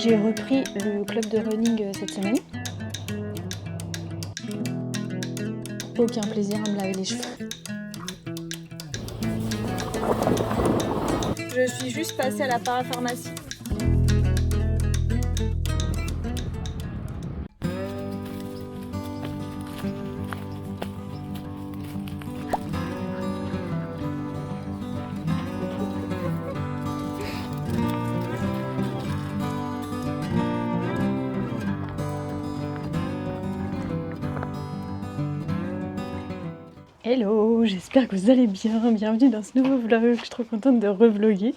J'ai repris le club de running cette semaine. Aucun plaisir à me laver les cheveux. Je suis juste passée à la parapharmacie. Hello, j'espère que vous allez bien. Bienvenue dans ce nouveau vlog. Je suis trop contente de revlogger.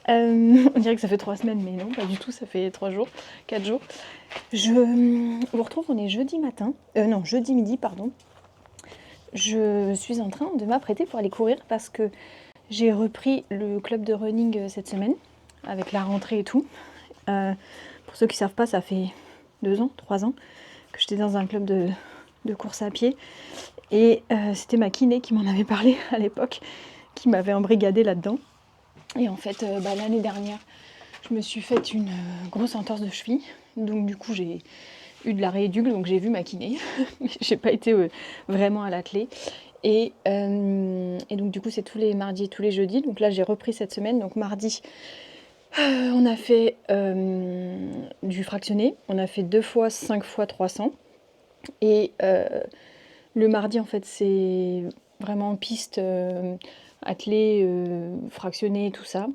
On dirait que ça fait 3 semaines, mais non, pas du tout. Ça fait 3 jours, 4 jours. Je vous retrouve, on est jeudi matin. Non, jeudi midi, pardon. Je suis en train de m'apprêter pour aller courir parce que j'ai repris le club de running cette semaine, avec la rentrée et tout. Pour ceux qui ne savent pas, ça fait 2 ans, 3 ans que j'étais dans un club de course à pied. Et c'était ma kiné qui m'en avait parlé à l'époque, qui m'avait embrigadée là-dedans. Et en fait, l'année dernière, je me suis fait une grosse entorse de cheville. Donc du coup, j'ai eu de la rééduque, donc j'ai vu ma kiné. J'ai pas été vraiment à l'athlé. Et donc du coup, c'est tous les mardis et tous les jeudis. Donc là, j'ai repris cette semaine. Donc mardi, on a fait du fractionné. On a fait 2 fois 5 fois 300. Et le mardi, en fait, c'est vraiment piste, attelée, fractionnée, tout ça.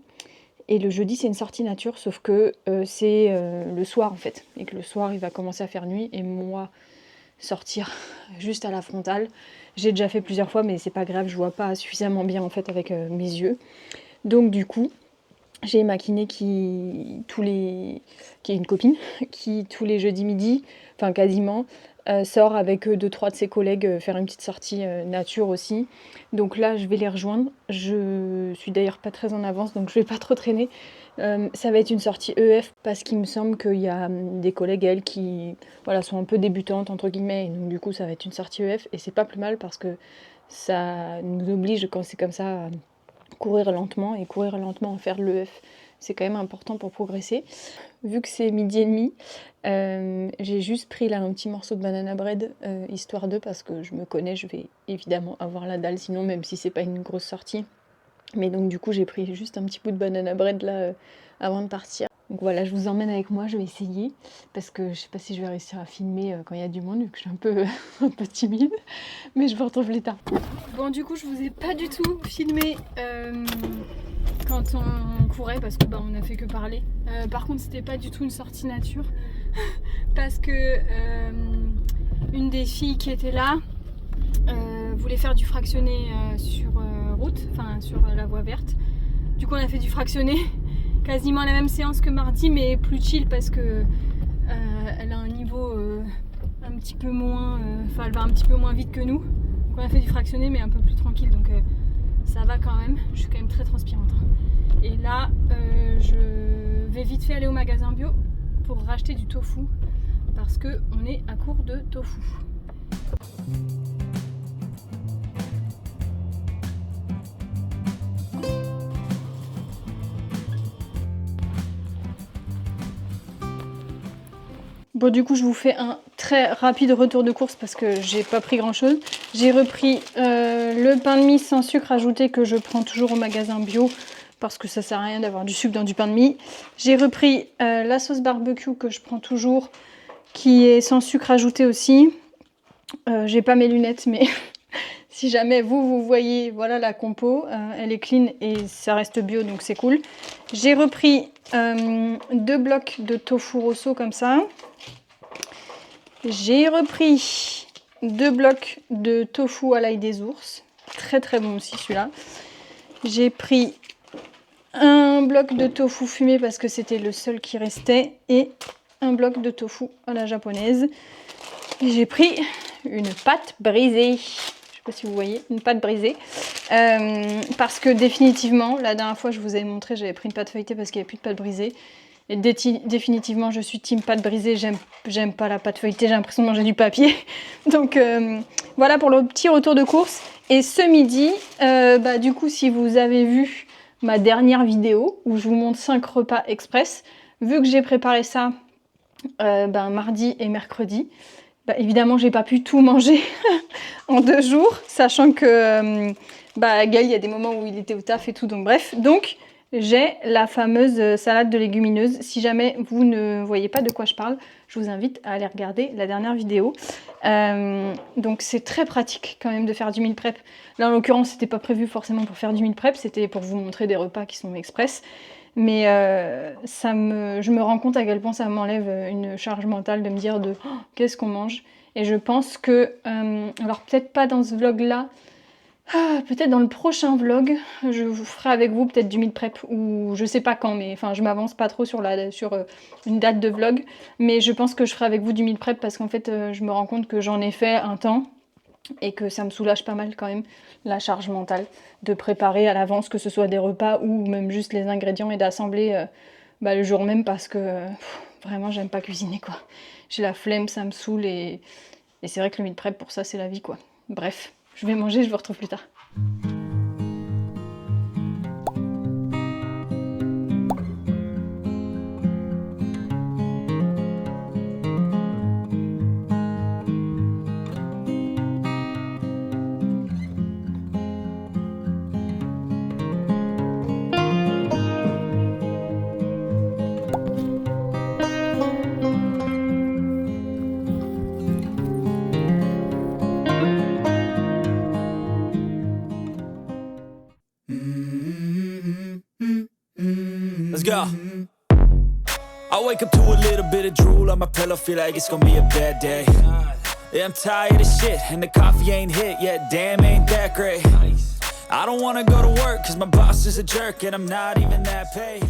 Et le jeudi, c'est une sortie nature, sauf que c'est le soir, en fait. Et que le soir, il va commencer à faire nuit. Et moi, sortir juste à la frontale, j'ai déjà fait plusieurs fois, mais c'est pas grave, je vois pas suffisamment bien, en fait, avec mes yeux. Donc, du coup, j'ai ma kiné qui est une copine, qui tous les jeudis midi, enfin quasiment, sort avec 2-3 de ses collègues faire une petite sortie nature aussi. Donc là, je vais les rejoindre. Je suis d'ailleurs pas très en avance, donc je vais pas trop traîner. Ça va être une sortie EF parce qu'il me semble qu'il y a des collègues, elles, qui sont un peu débutantes, entre guillemets. Et donc du coup, ça va être une sortie EF. Et c'est pas plus mal parce que ça nous oblige, quand c'est comme ça, à courir lentement. Et courir lentement, faire l'EF, c'est quand même important pour progresser. Vu que c'est 12h30, j'ai juste pris là un petit morceau de banana bread, histoire de, parce que je me connais, je vais évidemment avoir la dalle sinon, même si c'est pas une grosse sortie. Mais donc du coup, j'ai pris juste un petit bout de banana bread là, avant de partir. Donc voilà, je vous emmène avec moi, je vais essayer, parce que je sais pas si je vais réussir à filmer quand il y a du monde, vu que je suis un peu, un peu timide, mais je vous retrouve plus tard. Bon, du coup, je vous ai pas du tout filmé quand on courait parce que on a fait que parler. Par contre, c'était pas du tout une sortie nature parce que une des filles qui était là voulait faire du fractionné sur route, enfin sur la voie verte. Du coup, on a fait du fractionné, quasiment la même séance que mardi, mais plus chill parce que elle a un niveau un petit peu moins, elle va un petit peu moins vite que nous. Donc on a fait du fractionné, mais un peu plus tranquille, donc ça va quand même. Je suis quand même très transpirante. Et là, je vais vite fait aller au magasin bio pour racheter du tofu parce que on est à court de tofu. Bon, du coup, je vous fais un très rapide retour de course parce que j'ai pas pris grand chose. J'ai repris le pain de mie sans sucre ajouté que je prends toujours au magasin bio parce que ça sert à rien d'avoir du sucre dans du pain de mie. J'ai repris la sauce barbecue que je prends toujours, qui est sans sucre ajouté aussi. J'ai pas mes lunettes, mais si jamais vous voyez, voilà la compo, elle est clean et ça reste bio, donc c'est cool. J'ai repris 2 blocs de tofu rosso comme ça. J'ai repris 2 blocs de tofu à l'ail des ours, très très bon aussi celui-là. J'ai pris un bloc de tofu fumé parce que c'était le seul qui restait et un bloc de tofu à la japonaise. Et j'ai pris une pâte brisée, je sais pas si vous voyez, une pâte brisée, parce que définitivement, la dernière fois je vous avais montré, j'avais pris une pâte feuilletée parce qu'il n'y avait plus de pâte brisée. Et définitivement, je suis team pâte brisée, j'aime pas la pâte feuilletée, j'ai l'impression de manger du papier. Donc voilà pour le petit retour de course. Et ce midi, du coup, si vous avez vu ma dernière vidéo où je vous montre 5 repas express, vu que j'ai préparé ça mardi et mercredi, évidemment j'ai pas pu tout manger en 2 jours, sachant que Gaël, il y a des moments où il était au taf et tout, donc bref. Donc j'ai la fameuse salade de légumineuses. Si jamais vous ne voyez pas de quoi je parle, je vous invite à aller regarder la dernière vidéo. Donc c'est très pratique quand même de faire du meal prep. Là en l'occurrence c'était pas prévu forcément pour faire du meal prep, c'était pour vous montrer des repas qui sont express. Mais je me rends compte à quel point ça m'enlève une charge mentale de me dire qu'est-ce qu'on mange. Et je pense que, alors peut-être pas dans ce vlog là, peut-être dans le prochain vlog, je vous ferai avec vous peut-être du meal prep, ou je sais pas quand, mais enfin je m'avance pas trop sur une date de vlog, mais je pense que je ferai avec vous du meal prep parce qu'en fait je me rends compte que j'en ai fait un temps et que ça me soulage pas mal quand même la charge mentale de préparer à l'avance, que ce soit des repas ou même juste les ingrédients, et d'assembler le jour même, parce que vraiment j'aime pas cuisiner quoi. J'ai la flemme, ça me saoule, et c'est vrai que le meal prep pour ça c'est la vie quoi. Bref, je vais manger, je vous retrouve plus tard. Let's go. I wake up to a little bit of drool on my pillow, feel like it's gonna be a bad day. Yeah, I'm tired of shit, and the coffee ain't hit yet, damn, ain't that great. I don't wanna go to work, cause my boss is a jerk, and I'm not even that paid.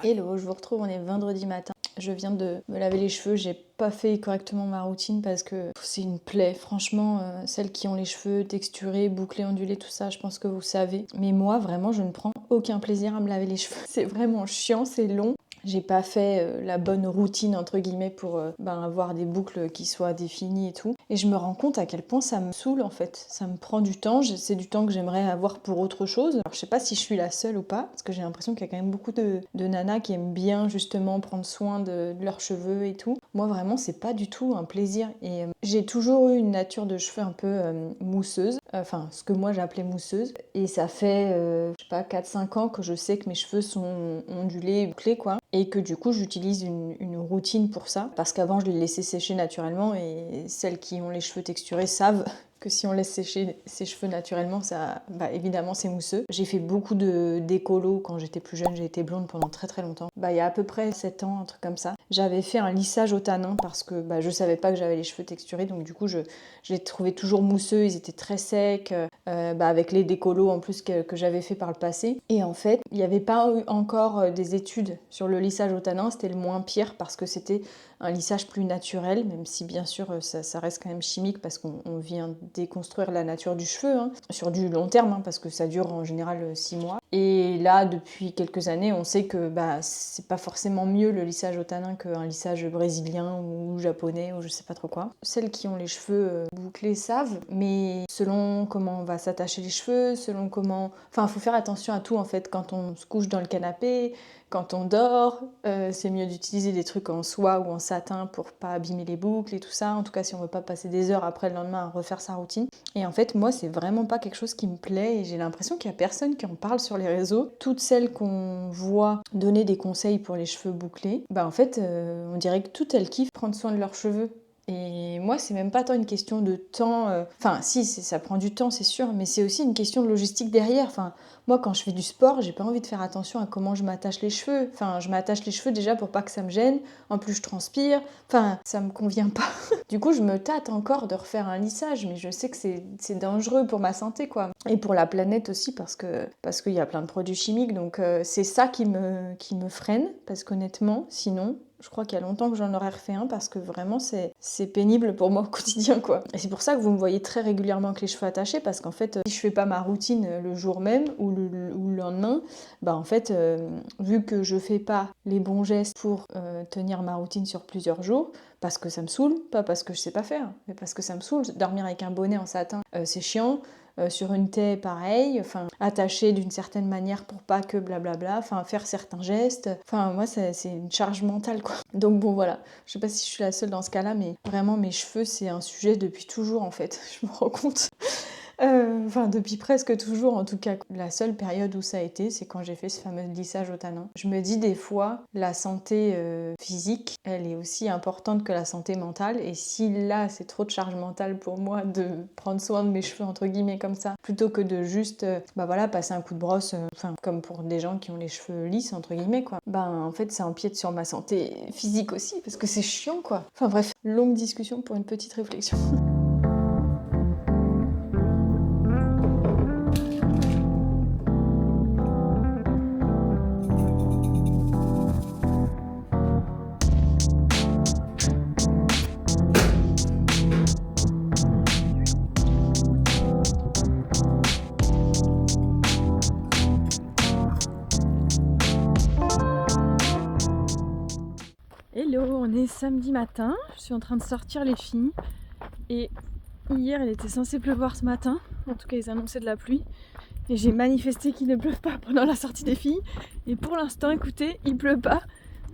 Hello, je vous retrouve, on est vendredi matin. Je viens de me laver les cheveux, j'ai pas fait correctement ma routine parce que c'est une plaie. Franchement, celles qui ont les cheveux texturés, bouclés, ondulés, tout ça, je pense que vous savez. Mais moi, vraiment, je ne prends aucun plaisir à me laver les cheveux. C'est vraiment chiant, c'est long. J'ai pas fait la bonne routine entre guillemets pour avoir des boucles qui soient définies et tout. Et je me rends compte à quel point ça me saoule en fait. Ça me prend du temps, c'est du temps que j'aimerais avoir pour autre chose. Alors je sais pas si je suis la seule ou pas, parce que j'ai l'impression qu'il y a quand même beaucoup de nanas qui aiment bien justement prendre soin de leurs cheveux et tout. Moi vraiment c'est pas du tout un plaisir. Et j'ai toujours eu une nature de cheveux un peu mousseuse, enfin ce que moi j'appelais mousseuse. Et ça fait je sais pas 4-5 ans que je sais que mes cheveux sont ondulés, bouclés quoi. Et que du coup j'utilise une routine pour ça, parce qu'avant je les laissais sécher naturellement, et celles qui ont les cheveux texturés savent que si on laisse sécher ses cheveux naturellement, ça, évidemment c'est mousseux. J'ai fait beaucoup de décollo quand j'étais plus jeune, j'ai été blonde pendant très très longtemps. Il y a à peu près 7 ans, un truc comme ça. J'avais fait un lissage au tanin parce que je savais pas que j'avais les cheveux texturés, donc du coup je les trouvais toujours mousseux, ils étaient très secs, avec les décollos en plus que j'avais fait par le passé. Et en fait, il n'y avait pas eu encore des études sur le lissage au tanin, c'était le moins pire parce que c'était un lissage plus naturel, même si bien sûr ça reste quand même chimique parce qu'on vient déconstruire la nature du cheveu, hein, sur du long terme, parce que ça dure en général 6 mois. Et là, depuis quelques années, on sait que c'est pas forcément mieux le lissage au tanin qu'un lissage brésilien ou japonais ou je sais pas trop quoi. Celles qui ont les cheveux bouclés savent, mais selon comment on va s'attacher les cheveux, selon comment... Enfin, il faut faire attention à tout en fait quand on se couche dans le canapé, quand on dort, c'est mieux d'utiliser des trucs en soie ou en satin pour pas abîmer les boucles et tout ça. En tout cas, si on veut pas passer des heures après le lendemain à refaire sa routine. Et en fait, moi, c'est vraiment pas quelque chose qui me plaît et j'ai l'impression qu'il y a personne qui en parle sur les réseaux. Toutes celles qu'on voit donner des conseils pour les cheveux bouclés, en fait, on dirait que toutes elles kiffent prendre soin de leurs cheveux. Et moi, c'est même pas tant une question de temps. Enfin, si, ça prend du temps, c'est sûr, mais c'est aussi une question de logistique derrière. Enfin, moi, quand je fais du sport, j'ai pas envie de faire attention à comment je m'attache les cheveux. Enfin, je m'attache les cheveux déjà pour pas que ça me gêne. En plus, je transpire. Enfin, ça me convient pas. Du coup, je me tâte encore de refaire un lissage, mais je sais que c'est dangereux pour ma santé, quoi. Et pour la planète aussi, parce qu'il y a plein de produits chimiques. Donc, c'est ça qui me freine, parce qu'honnêtement, sinon... Je crois qu'il y a longtemps que j'en aurais refait un parce que vraiment c'est pénible pour moi au quotidien quoi. Et c'est pour ça que vous me voyez très régulièrement avec les cheveux attachés parce qu'en fait si je fais pas ma routine le jour même ou le lendemain, en fait vu que je fais pas les bons gestes pour tenir ma routine sur plusieurs jours, parce que ça me saoule, pas parce que je sais pas faire, mais parce que ça me saoule. Dormir avec un bonnet en satin, c'est chiant. sur une taie, pareil, enfin attacher d'une certaine manière pour pas que blablabla, enfin faire certains gestes. Enfin moi c'est une charge mentale quoi. Donc bon voilà, je sais pas si je suis la seule dans ce cas-là, mais vraiment mes cheveux c'est un sujet depuis toujours en fait, je me rends compte. Enfin, depuis presque toujours, en tout cas. La seule période où ça a été, c'est quand j'ai fait ce fameux lissage au tanin. Je me dis des fois, la santé physique, elle est aussi importante que la santé mentale. Et si là, c'est trop de charge mentale pour moi de prendre soin de mes cheveux, entre guillemets, comme ça, plutôt que de juste, passer un coup de brosse, comme pour des gens qui ont les cheveux lisses, entre guillemets, quoi. En fait, ça empiète sur ma santé physique aussi, parce que c'est chiant, quoi. Enfin bref, longue discussion pour une petite réflexion. Hello, on est samedi matin, je suis en train de sortir les filles et hier il était censé pleuvoir ce matin, en tout cas ils annonçaient de la pluie et j'ai manifesté qu'il ne pleuve pas pendant la sortie des filles et pour l'instant écoutez il pleut pas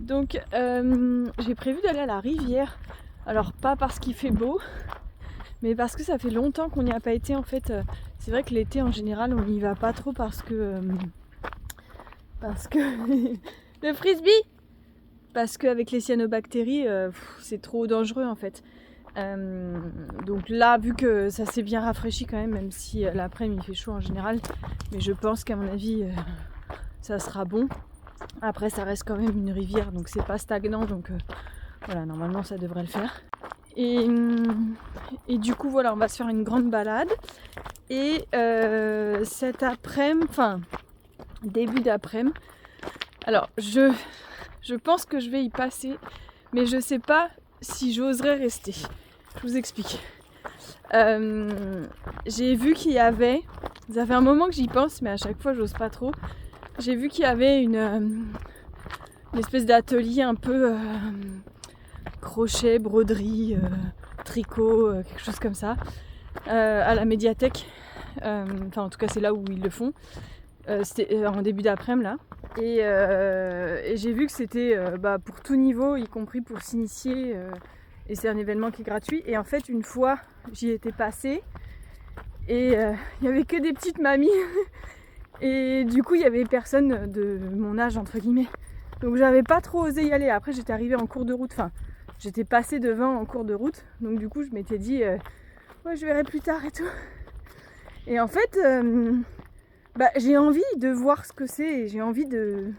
donc j'ai prévu d'aller à la rivière, alors pas parce qu'il fait beau mais parce que ça fait longtemps qu'on n'y a pas été en fait. C'est vrai que l'été en général on n'y va pas trop parce que le frisbee, parce qu'avec les cyanobactéries, c'est trop dangereux en fait. Donc là, vu que ça s'est bien rafraîchi quand même si l'après-midi il fait chaud en général, mais je pense qu'à mon avis, ça sera bon. Après, ça reste quand même une rivière, donc c'est pas stagnant, donc voilà, normalement ça devrait le faire. Et du coup, voilà, on va se faire une grande balade. Et cet après-midi, enfin, début d'après-midi, alors je pense que je vais y passer, mais je sais pas si j'oserais rester. Je vous explique. J'ai vu qu'il y avait, ça fait un moment que j'y pense, mais à chaque fois j'ose pas trop. J'ai vu qu'il y avait une espèce d'atelier un peu crochet, broderie, tricot, quelque chose comme ça, à la médiathèque. Enfin en tout cas c'est là où ils le font. C'était en début d'après-midi là. Et j'ai vu que c'était pour tout niveau, y compris pour s'initier. Et c'est un événement qui est gratuit. Et en fait, une fois, j'y étais passée. Et il n'y avait que des petites mamies. Et du coup, il n'y avait personne de mon âge, entre guillemets. Donc j'avais pas trop osé y aller. Après, j'étais arrivée en cours de route. Enfin, j'étais passée devant en cours de route. Donc du coup, je m'étais dit, ouais, je verrai plus tard et tout. Et en fait... j'ai envie de voir ce que c'est et j'ai envie de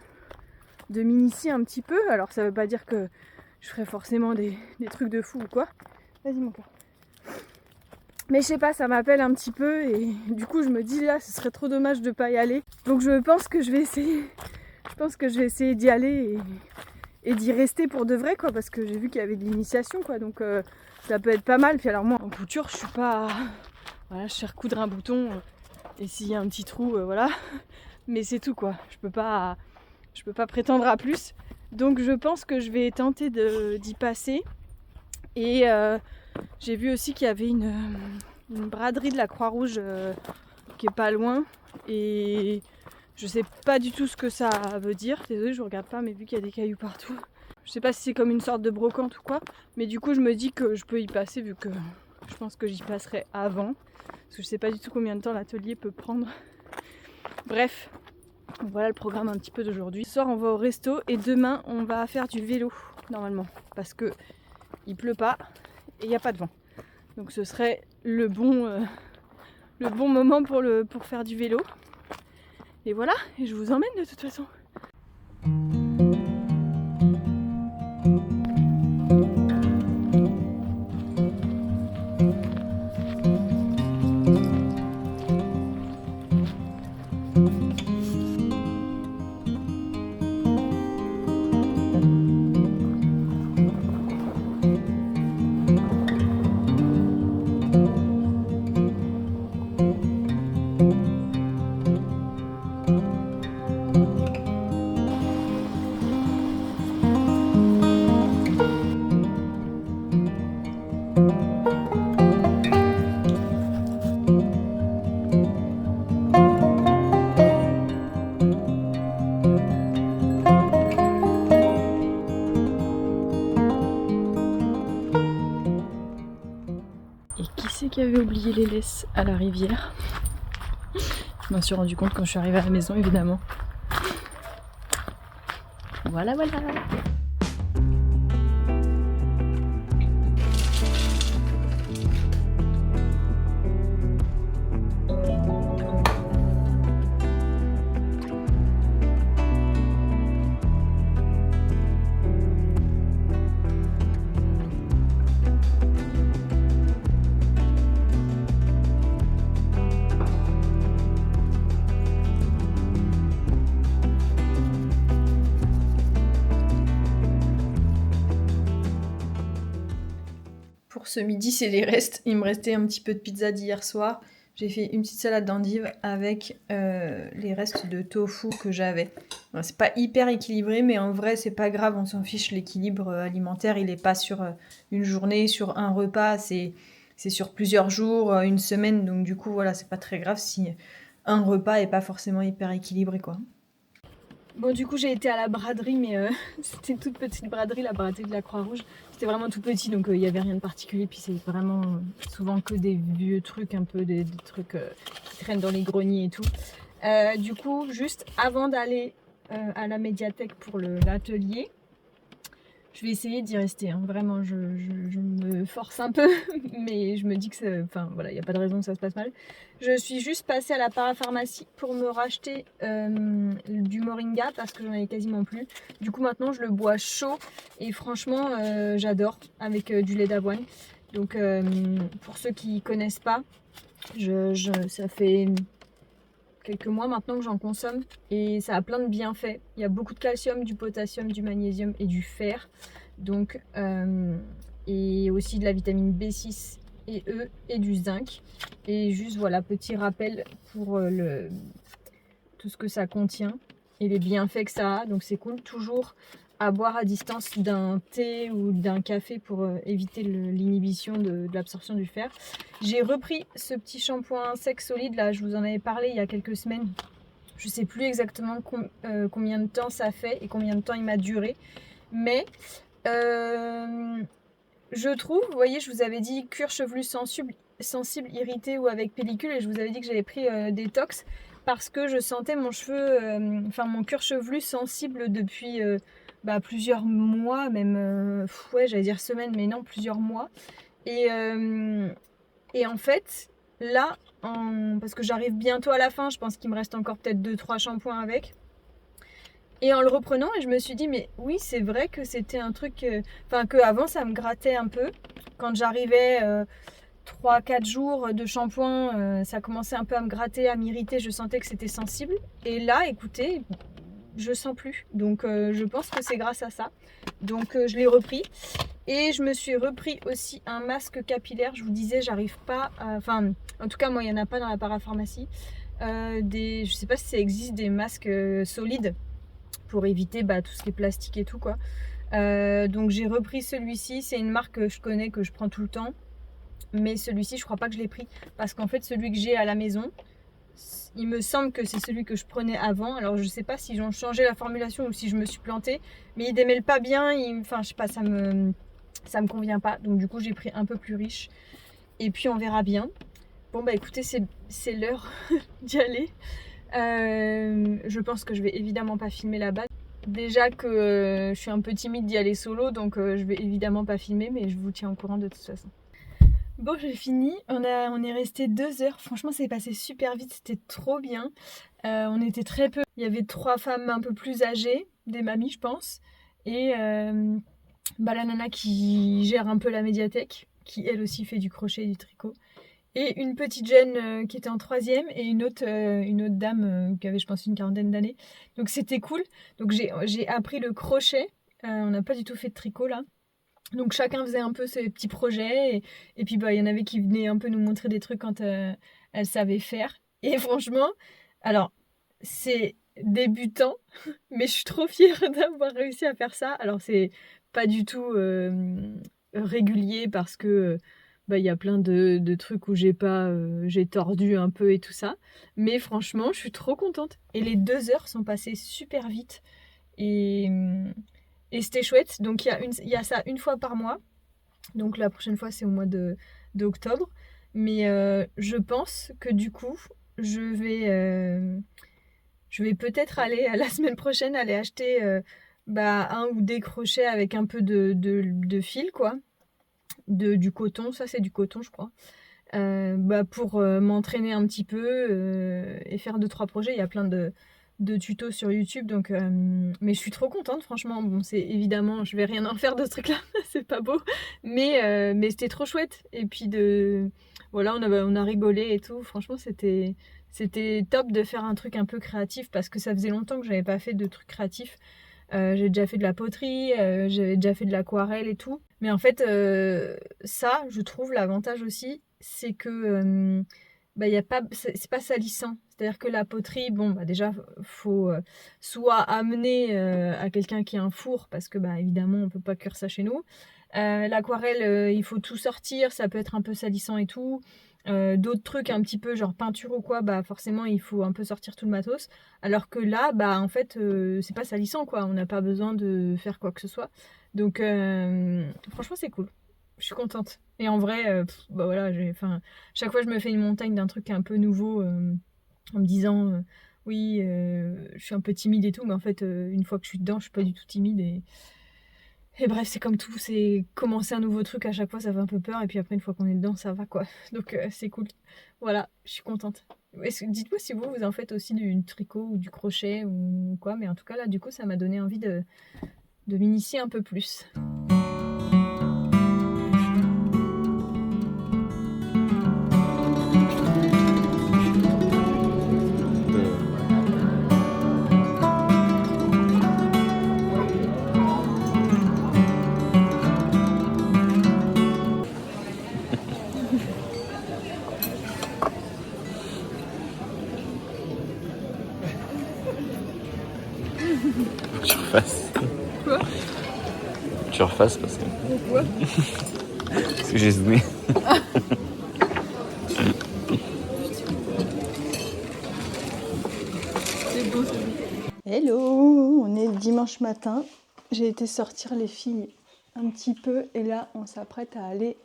m'initier un petit peu. Alors ça veut pas dire que je ferai forcément des trucs de fou ou quoi. Vas-y mon cœur. Mais je sais pas, ça m'appelle un petit peu et du coup je me dis là ce serait trop dommage de pas y aller. Donc je pense que je vais essayer. Je pense que je vais essayer d'y aller et d'y rester pour de vrai quoi, parce que j'ai vu qu'il y avait de l'initiation quoi, donc ça peut être pas mal. Puis alors moi en couture je suis pas... Voilà, je sais recoudre un bouton. Et s'il y a un petit trou, voilà. Mais c'est tout quoi. Je peux pas prétendre à plus. Donc je pense que je vais tenter d'y passer. Et j'ai vu aussi qu'il y avait une braderie de la Croix-Rouge qui est pas loin. Et je sais pas du tout ce que ça veut dire. Désolée, je regarde pas, mais vu qu'il y a des cailloux partout. Je sais pas si c'est comme une sorte de brocante ou quoi. Mais du coup, je me dis que je peux y passer vu que je pense que j'y passerai avant. Parce que je sais pas du tout combien de temps l'atelier peut prendre. Bref, voilà le programme un petit peu d'aujourd'hui. Ce soir on va au resto et demain on va faire du vélo normalement. Parce que il pleut pas et il n'y a pas de vent. Donc ce serait le bon moment pour faire du vélo. Et voilà, et je vous emmène de toute façon. c'est qui avait oublié les laisses à la rivière. Je m'en suis rendu compte quand je suis arrivée à la maison, évidemment. Voilà, voilà. Pour ce midi, c'est les restes. Il me restait un petit peu de pizza d'hier soir. J'ai fait une petite salade d'endives avec les restes de tofu que j'avais. Bon, c'est pas hyper équilibré, mais en vrai, c'est pas grave, on s'en fiche. L'équilibre alimentaire, il est pas sur une journée, sur un repas, c'est sur plusieurs jours, une semaine. Donc du coup, voilà, c'est pas très grave si un repas est pas forcément hyper équilibré, quoi. Bon, du coup, j'ai été à la braderie, mais c'était une toute petite braderie, la braderie de la Croix-Rouge. C'était vraiment tout petit, donc il n'y avait rien de particulier. Puis c'est vraiment souvent que des vieux trucs, un peu des trucs qui traînent dans les greniers et tout. Du coup, juste avant d'aller à la médiathèque pour l'atelier, je vais essayer d'y rester. Hein. Vraiment, je me force un peu, mais je me dis que enfin, voilà, il n'y a pas de raison que ça se passe mal. Je suis juste passée à la parapharmacie pour me racheter du moringa parce que j'en avais quasiment plus. Du coup, maintenant, je le bois chaud et franchement, j'adore avec du lait d'avoine. Donc, pour ceux qui connaissent pas, ça fait quelques mois maintenant que j'en consomme et ça a plein de bienfaits. Il y a beaucoup de calcium, du potassium, du magnésium et du fer. Donc, et aussi de la vitamine B6 et E et du zinc. Et juste voilà, petit rappel pour tout ce que ça contient et les bienfaits que ça a. Donc c'est cool, toujours à boire à distance d'un thé ou d'un café pour éviter l'inhibition de l'absorption du fer. J'ai repris ce petit shampoing sec solide là, je vous en avais parlé il y a quelques semaines. Je sais plus exactement combien de temps ça fait et combien de temps il m'a duré. Mais je trouve, vous voyez, je vous avais dit cuir chevelu sensible, irrité ou avec pellicule et je vous avais dit que j'avais pris détox parce que je sentais mon mon cuir chevelu sensible depuis plusieurs mois, même, ouais, j'allais dire semaines, mais non, plusieurs mois. Et en fait, là, parce que j'arrive bientôt à la fin, je pense qu'il me reste encore peut-être 2-3 shampoings avec. Et en le reprenant, je me suis dit, mais oui, c'est vrai que c'était un truc... que avant ça me grattait un peu. Quand j'arrivais 3-4 jours de shampoing, ça commençait un peu à me gratter, à m'irriter. Je sentais que c'était sensible. Et là, écoutez, je sens plus. Donc, je pense que c'est grâce à ça. Donc, je l'ai repris. Et je me suis repris aussi un masque capillaire. Je vous disais, j'arrive pas à... Enfin, en tout cas, moi, il n'y en a pas dans la parapharmacie. Je sais pas si ça existe des masques solides pour éviter tout ce qui est plastique et tout quoi. Donc j'ai repris celui-ci, c'est une marque que je connais, que je prends tout le temps, mais celui-ci je crois pas que je l'ai pris parce qu'en fait celui que j'ai à la maison, il me semble que c'est celui que je prenais avant. Alors je sais pas si j'ai changé la formulation ou si je me suis plantée, mais il démêle pas bien, enfin je sais pas, ça me convient pas, donc du coup j'ai pris un peu plus riche et puis on verra bien. Bon bah écoutez, c'est l'heure d'y aller. Je pense que je vais évidemment pas filmer là-bas. Déjà que je suis un peu timide d'y aller solo, donc je vais évidemment pas filmer, mais je vous tiens au courant de toute façon. Bon, j'ai fini. On est resté 2 heures. Franchement, c'est passé super vite. C'était trop bien. On était très peu. Il y avait 3 femmes un peu plus âgées, des mamies, je pense, et la nana qui gère un peu la médiathèque, qui elle aussi fait du crochet et du tricot. Et une petite jeune qui était en 3e et une autre dame qui avait je pense une 40aine d'années. Donc c'était cool. Donc j'ai appris le crochet. On n'a pas du tout fait de tricot là. Donc chacun faisait un peu ses petits projets. Et puis il y en avait qui venaient un peu nous montrer des trucs quand elles savaient faire. Et franchement, alors c'est débutant, mais je suis trop fière d'avoir réussi à faire ça. Alors c'est pas du tout régulier parce que... il y a plein de trucs où j'ai tordu un peu et tout ça. Mais franchement, je suis trop contente. Et les 2 heures sont passées super vite. Et c'était chouette. Donc il y a ça une fois par mois. Donc la prochaine fois, c'est au mois d'octobre. Mais je pense que du coup, je vais peut-être aller la semaine prochaine aller acheter un ou des crochets avec un peu de fil, quoi. Du coton, ça c'est du coton, je crois. Pour m'entraîner un petit peu et faire 2-3 projets. Il y a plein de tutos sur YouTube, donc mais je suis trop contente, franchement. Bon, c'est évidemment, je vais rien en faire de ce truc-là, c'est pas beau, mais c'était trop chouette. Et puis voilà, on a rigolé et tout. Franchement, c'était top de faire un truc un peu créatif parce que ça faisait longtemps que j'avais pas fait de trucs créatifs. J'ai déjà fait de la poterie, j'avais déjà fait de l'aquarelle et tout. Mais en fait, ça, je trouve l'avantage aussi, c'est que y a pas, c'est pas salissant. C'est-à-dire que la poterie, bon, déjà, faut soit amener à quelqu'un qui a un four, parce que évidemment, on peut pas cuire ça chez nous. L'aquarelle, il faut tout sortir, ça peut être un peu salissant et tout. D'autres trucs un petit peu genre peinture ou quoi, forcément il faut un peu sortir tout le matos. Alors que là, en fait, c'est pas salissant quoi, on n'a pas besoin de faire quoi que ce soit. Donc franchement c'est cool, je suis contente. Et en vrai, voilà, chaque fois je me fais une montagne d'un truc un peu nouveau en me disant oui, je suis un peu timide et tout, mais en fait une fois que je suis dedans, je suis pas du tout timide et bref, c'est comme tout, c'est commencer un nouveau truc à chaque fois, ça fait un peu peur, et puis après, une fois qu'on est dedans, ça va quoi. Donc c'est cool. Voilà, je suis contente. Dites-moi si vous en faites aussi du tricot ou du crochet ou quoi, mais en tout cas, là, du coup, ça m'a donné envie de m'initier un peu plus. Faut que tu refasses. Quoi? Tu refasses parce que. Pourquoi? Parce que j'ai zoomé. C'est beau, c'est beau. Hello, on est dimanche matin. J'ai été sortir les filles un petit peu et là on s'apprête à aller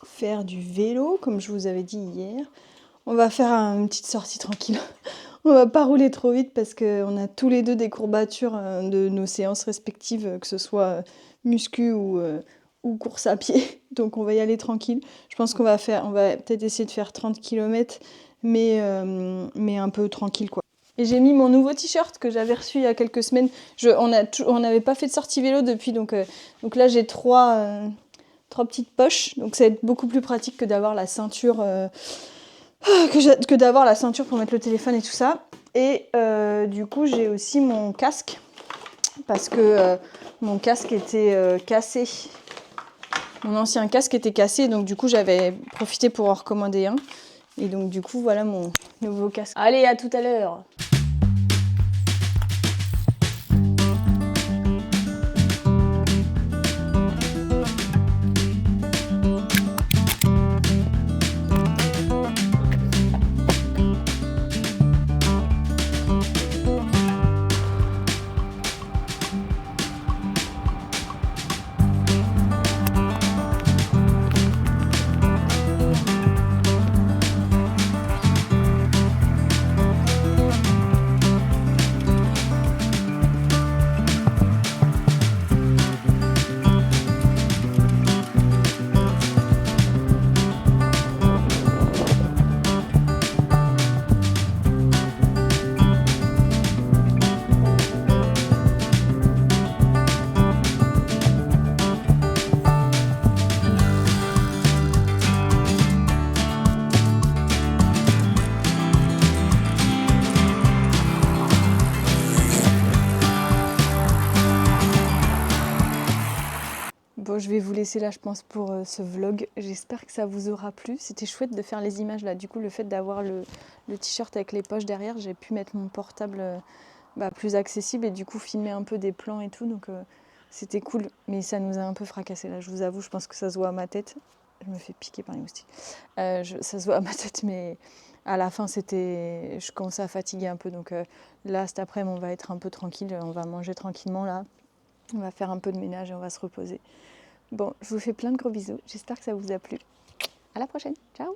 faire du vélo comme je vous avais dit hier. On va faire une petite sortie tranquille. On va pas rouler trop vite parce qu'on a tous les deux des courbatures de nos séances respectives, que ce soit muscu ou course à pied. Donc on va y aller tranquille. Je pense qu'on va peut-être essayer de faire 30 km, mais un peu tranquille quoi. Et j'ai mis mon nouveau t-shirt que j'avais reçu il y a quelques semaines. On n'avait pas fait de sortie vélo depuis, donc là j'ai trois petites poches. Donc ça va être beaucoup plus pratique que d'avoir la ceinture, que d'avoir la ceinture pour mettre le téléphone et tout ça. Et du coup j'ai aussi mon casque parce que mon casque était cassé. Mon ancien casque était cassé, donc du coup j'avais profité pour en recommander un. Et donc du coup voilà mon nouveau casque. Allez, à tout à l'heure. Bon, je vais vous laisser là, je pense, pour ce vlog. J'espère que ça vous aura plu. C'était chouette de faire les images là. Du coup, le fait d'avoir le t-shirt avec les poches derrière, j'ai pu mettre mon portable plus accessible et du coup filmer un peu des plans et tout. Donc c'était cool. Mais ça nous a un peu fracassé là, je vous avoue. Je pense que ça se voit à ma tête. Je me fais piquer par les moustiques. Ça se voit à ma tête, mais à la fin, je commençais à fatiguer un peu. Donc là, cet après-midi, on va être un peu tranquille. On va manger tranquillement là. On va faire un peu de ménage et on va se reposer. Bon, je vous fais plein de gros bisous. J'espère que ça vous a plu. À la prochaine. Ciao!